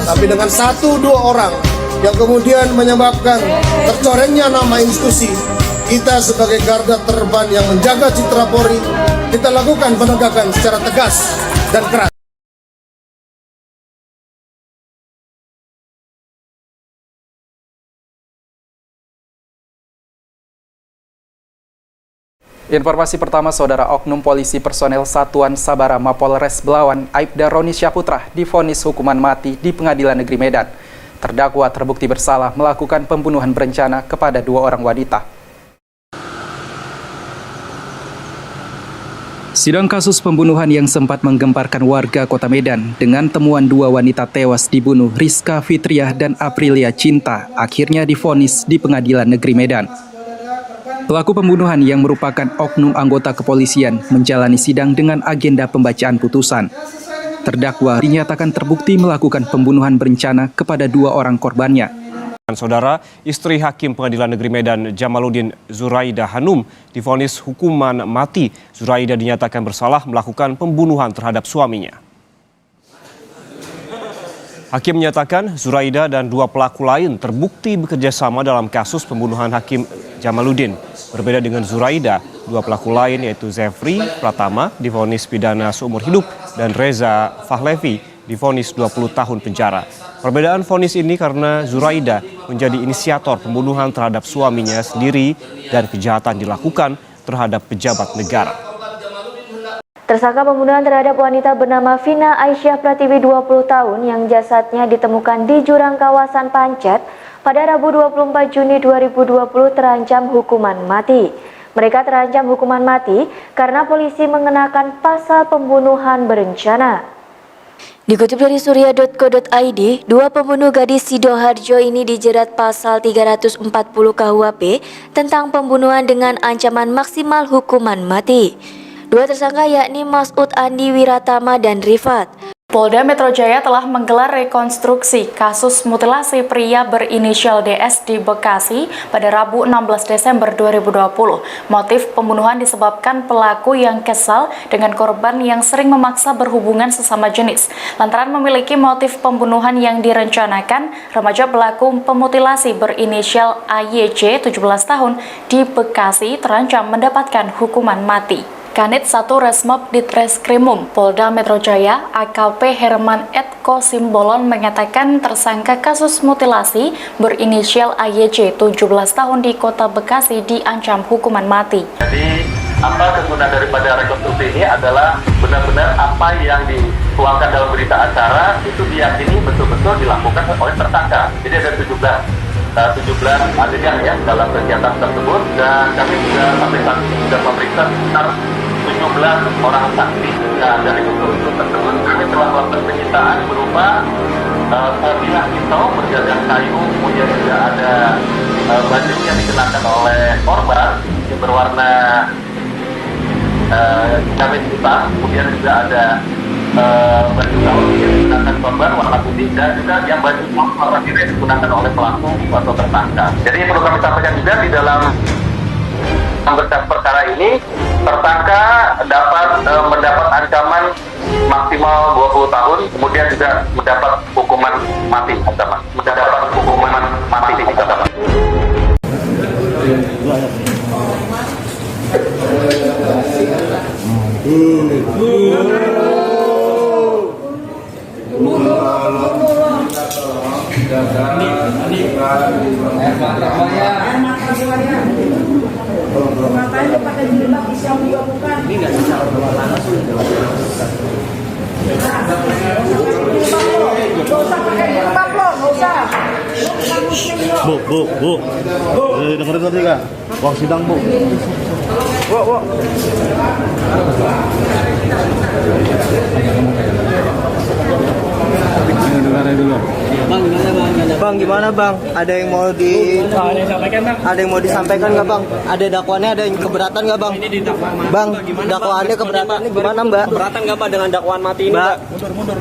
tapi dengan satu dua orang yang kemudian menyebabkan tercorengnya nama institusi, kita sebagai garda terdepan yang menjaga citra Polri, kita lakukan penegakan secara tegas dan keras. Informasi pertama, Saudara, oknum polisi personel Satuan Sabara Mapolres Belawan, Aibda Roni Syaputra, divonis hukuman mati di Pengadilan Negeri Medan. Terdakwa terbukti bersalah melakukan pembunuhan berencana kepada 2 orang wanita. Sidang kasus pembunuhan yang sempat menggemparkan warga Kota Medan dengan temuan 2 wanita tewas dibunuh, Rizka Fitriah dan Aprilia Cinta, akhirnya divonis di Pengadilan Negeri Medan. Pelaku pembunuhan yang merupakan oknum anggota kepolisian menjalani sidang dengan agenda pembacaan putusan. Terdakwa dinyatakan terbukti melakukan pembunuhan berencana kepada 2 orang korbannya. Saudara, istri Hakim Pengadilan Negeri Medan Jamaluddin Zuraida Hanum divonis hukuman mati. Zuraida dinyatakan bersalah melakukan pembunuhan terhadap suaminya. Hakim menyatakan Zuraida dan 2 pelaku lain terbukti bekerja sama dalam kasus pembunuhan Hakim Jamaluddin. Berbeda dengan Zuraida, 2 pelaku lain yaitu Zefri Pratama divonis pidana seumur hidup dan Reza Fahlevi divonis 20 tahun penjara. Perbedaan vonis ini karena Zuraida menjadi inisiator pembunuhan terhadap suaminya sendiri dan kejahatan dilakukan terhadap pejabat negara. Tersangka pembunuhan terhadap wanita bernama Vina Aisyah Pratiwi 20 tahun yang jasadnya ditemukan di jurang kawasan Pancet pada Rabu 24 Juni 2020 terancam hukuman mati. Mereka terancam hukuman mati karena polisi mengenakan pasal pembunuhan berencana. Dikutip dari surya.co.id, 2 pembunuh gadis Sidoarjo ini dijerat pasal 340 KUHP tentang pembunuhan dengan ancaman maksimal hukuman mati. 2 tersangka yakni Masud Andi Wiratama dan Rifat. Polda Metro Jaya telah menggelar rekonstruksi kasus mutilasi pria berinisial DS di Bekasi pada Rabu 16 Desember 2020. Motif pembunuhan disebabkan pelaku yang kesal dengan korban yang sering memaksa berhubungan sesama jenis. Lantaran memiliki motif pembunuhan yang direncanakan, remaja pelaku pemutilasi berinisial AYJ 17 tahun di Bekasi terancam mendapatkan hukuman mati. Kanit 1 Resmob Ditreskrimum Polda Metro Jaya AKP Herman Etko Simbolon mengatakan tersangka kasus mutilasi berinisial AYJ 17 tahun di Kota Bekasi diancam hukuman mati. Jadi apa kegunaan daripada rekonstruksi ini adalah benar-benar apa yang dituangkan dalam berita acara itu diyakini betul-betul dilakukan oleh tersangka. Jadi ada 17 adegan ya dalam kegiatan tersebut, dan kami juga sampai saat ini sudah memeriksa sekitar 17 orang saksi. Nah, dari unsur tersebut kami telah melakukan penyitaan berupa sebilah pisau bergagang kayu, kemudian juga ada baju yang dikenakan oleh korban yang berwarna kemeja hitam, kemudian juga ada baju gaun yang digunakan korban warna putih, dan juga yang baju warna biru yang digunakan oleh pelaku atau tersangka. Jadi perlu kami sampaikan juga di dalam berkas perkara ini, tersangka dapat mendapat ancaman maksimal 20 tahun, kemudian juga mendapat hukuman mati ancaman. Mendapat hukuman mati ancaman. Matanya pakai jilbab bisa juga bukan. Ini nggak bisa langsung. Nggak usah pakai jilbab loh, nggak usah. Bu. Dengerin tadi kak. Wah sidang bu. Bu. Bang, gimana bang? Ada yang mau disampaikan nggak bang? Ada dakwaannya, ada yang keberatan nggak bang? Bang, dakwaannya keberatan ini gimana mbak? Keberatan nggak pak dengan dakwaan mati ini mbak? Mundur.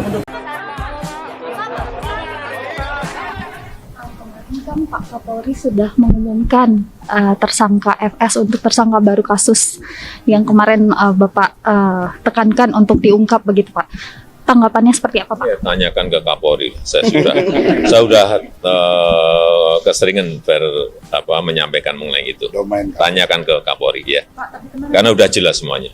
Kan Pak Kapolri sudah mengumumkan tersangka FS untuk tersangka baru kasus yang kemarin Bapak tekankan untuk diungkap begitu Pak. tanggapannya seperti apa Pak? Ya, tanyakan ke Kapolri. Saya sudah keseringan menyampaikan mengenai itu. Tanyakan ke Kapolri ya. Karena udah jelas semuanya.